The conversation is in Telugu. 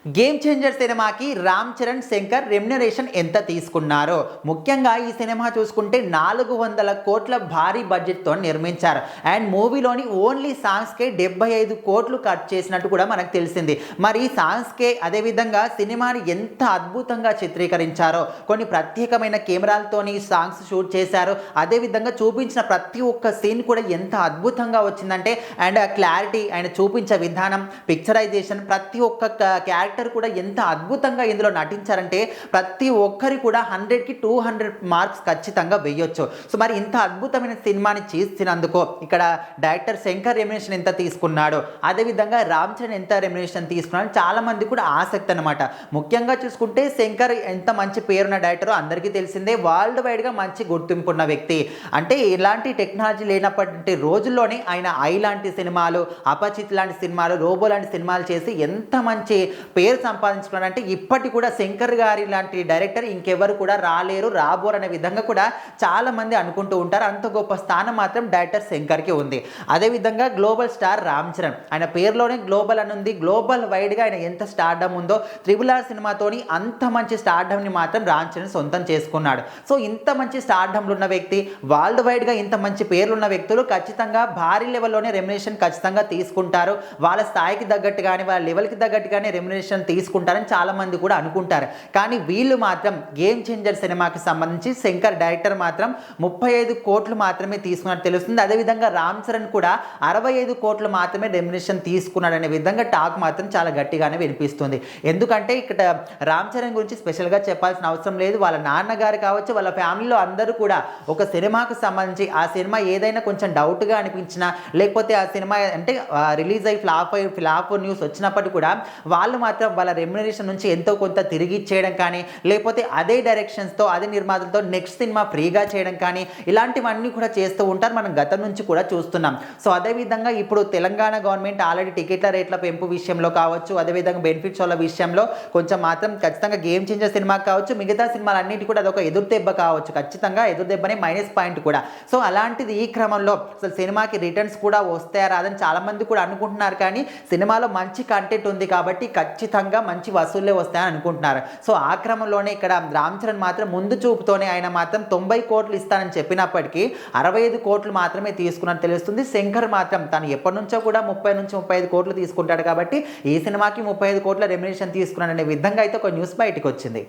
గేమ్ చేంజర్ సినిమాకి రామ్ చరణ్, శంకర్ రెమ్యునరేషన్ ఎంత తీసుకున్నారో, ముఖ్యంగా ఈ సినిమా చూసుకుంటే 400 కోట్ల భారీ బడ్జెట్తో నిర్మించారు. అండ్ మూవీలోని ఓన్లీ సాంగ్స్కే 75 కోట్లు ఖర్చు చేసినట్టు కూడా మనకు తెలిసింది. మరి ఈ సాంగ్స్కే అదేవిధంగా సినిమాని ఎంత అద్భుతంగా చిత్రీకరించారో, కొన్ని ప్రత్యేకమైన కెమెరాలతోని సాంగ్స్ షూట్ చేశారు. అదేవిధంగా చూపించిన ప్రతి ఒక్క సీన్ కూడా ఎంత అద్భుతంగా వచ్చిందంటే, అండ్ క్లారిటీ ఆయన చూపించే విధానం, పిక్చరైజేషన్, ప్రతి ఒక్క క్యారెక్టర్ కూడా ఎంత అద్భుతంగా ఇందులో నటించారంటే ప్రతి ఒక్కరి కూడా 100కి 200 మార్క్స్ ఖచ్చితంగా వేయొచ్చు. సో మరి ఇంత అద్భుతమైన సినిమాని చేసినందుకు ఇక్కడ డైరెక్టర్ శంకర్ రెమ్యునరేషన్ ఎంత తీసుకున్నాడు, అదేవిధంగా రామ్ చరణ్ ఎంత రెమ్యునరేషన్ తీసుకున్నాడు చాలా మంది కూడా ఆసక్తి అనమాట. ముఖ్యంగా చూసుకుంటే శంకర్ ఎంత మంచి పేరున్న డైరెక్టరో అందరికీ తెలిసిందే. వరల్డ్ వైడ్గా మంచి గుర్తింపు ఉన్న వ్యక్తి. అంటే ఇలాంటి టెక్నాలజీ లేనప్పటి రోజుల్లోనే ఆయన ఐ లాంటి సినిమాలు, అపచిత్ లాంటి సినిమాలు, రోబో లాంటి సినిమాలు చేసి ఎంత మంచి పేరు సంపాదించుకున్నారంటే ఇప్పటి కూడా శంకర్ గారి లాంటి డైరెక్టర్ ఇంకెవరు కూడా రాలేరు, రాబోరు అనే విధంగా కూడా చాలా మంది అనుకుంటూ ఉంటారు. అంత గొప్ప స్థానం మాత్రం డైరెక్టర్ శంకర్కి ఉంది. అదేవిధంగా గ్లోబల్ స్టార్ రామ్ చరణ్, ఆయన పేరులోనే గ్లోబల్ అని ఉంది. గ్లోబల్ వైడ్గా ఆయన ఎంత స్టార్డమ్ ఉందో, RRR సినిమాతోని అంత మంచి స్టార్డమ్ని మాత్రం రామ్ చరణ్ సొంతం చేసుకున్నాడు. సో ఇంత మంచి స్టార్డమ్లు ఉన్న వ్యక్తి, వరల్డ్ వైడ్గా ఇంత మంచి పేర్లున్న వ్యక్తులు ఖచ్చితంగా భారీ లెవెల్లోనే రెమ్యునరేషన్ ఖచ్చితంగా తీసుకుంటారు. వాళ్ళ స్థాయికి తగ్గట్టుగానే, వాళ్ళ లెవెల్కి తగ్గట్టుగానే రెమ్యునరేషన్ తీసుకుంటారని చాలా మంది కూడా అనుకుంటారు. కానీ వీళ్ళు మాత్రం గేమ్ చేంజర్ సినిమాకి సంబంధించి శంకర్ డైరెక్టర్ మాత్రం 35 కోట్లు మాత్రమే తీసుకున్నట్టు తెలుస్తుంది. అదేవిధంగా రామ్ చరణ్ కూడా 65 కోట్లు మాత్రమే రెమ్యునరేషన్ తీసుకున్నాడనే విధంగా టాక్ మాత్రం చాలా గట్టిగానే వినిపిస్తుంది. ఎందుకంటే ఇక్కడ రామ్ చరణ్ గురించి స్పెషల్గా చెప్పాల్సిన అవసరం లేదు. వాళ్ళ నాన్నగారు కావచ్చు, వాళ్ళ ఫ్యామిలీలో అందరూ కూడా ఒక సినిమాకు సంబంధించి ఆ సినిమా ఏదైనా కొంచెం డౌట్గా అనిపించినా, లేకపోతే ఆ సినిమా అంటే రిలీజ్ అయ్యి ఫ్లాప్ న్యూస్ వచ్చినప్పటికీ కూడా వాళ్ళు మాత్రం వాళ్ళ రెమ్యునరేషన్ నుంచి ఎంతో కొంత తిరిగి ఇచ్చేయడం కానీ, లేకపోతే అదే డైరెక్షన్స్తో, అదే నిర్మాతలతో నెక్స్ట్ సినిమా ఫ్రీగా చేయడం కానీ, ఇలాంటివన్నీ కూడా చేస్తూ ఉంటారు. మనం గతం నుంచి కూడా చూస్తున్నాం. సో అదేవిధంగా ఇప్పుడు తెలంగాణ గవర్నమెంట్ ఆల్రెడీ టికెట్ల రేట్ల పెంపు విషయంలో కావచ్చు, అదేవిధంగా బెనిఫిట్స్ వాళ్ళ విషయంలో కొంచెం మాత్రం ఖచ్చితంగా గేమ్ చేంజర్ సినిమా కావచ్చు, మిగతా సినిమాలన్నిటి కూడా అదొక ఎదురుదెబ్బ కావచ్చు, ఖచ్చితంగా ఎదురుదెబ్బనే మైనస్ పాయింట్ కూడా. సో అలాంటిది ఈ క్రమంలో అసలు సినిమాకి రిటర్న్స్ కూడా వస్తాయా రాదని చాలా మంది కూడా అనుకుంటున్నారు. కానీ సినిమాలో మంచి కంటెంట్ ఉంది కాబట్టి ఖచ్చితంగా మంచి వసూళ్ళే వస్తాయని అనుకుంటున్నారు. సో ఆ క్రమంలోనే ఇక్కడ రామ్ చరణ్ మాత్రం ముందు చూపుతోనే ఆయన మాత్రం 90 కోట్లు ఇస్తానని చెప్పినప్పటికీ 65 కోట్లు మాత్రమే తీసుకున్నట్టు తెలుస్తుంది. శంకర్ మాత్రం తను ఎప్పటి నుంచో కూడా 30 నుంచి 35 కోట్లు తీసుకుంటాడు కాబట్టి ఈ సినిమాకి 35 కోట్ల రెమ్యునరేషన్ తీసుకున్నాడనే విధంగా అయితే ఒక న్యూస్ బయటకు వచ్చింది.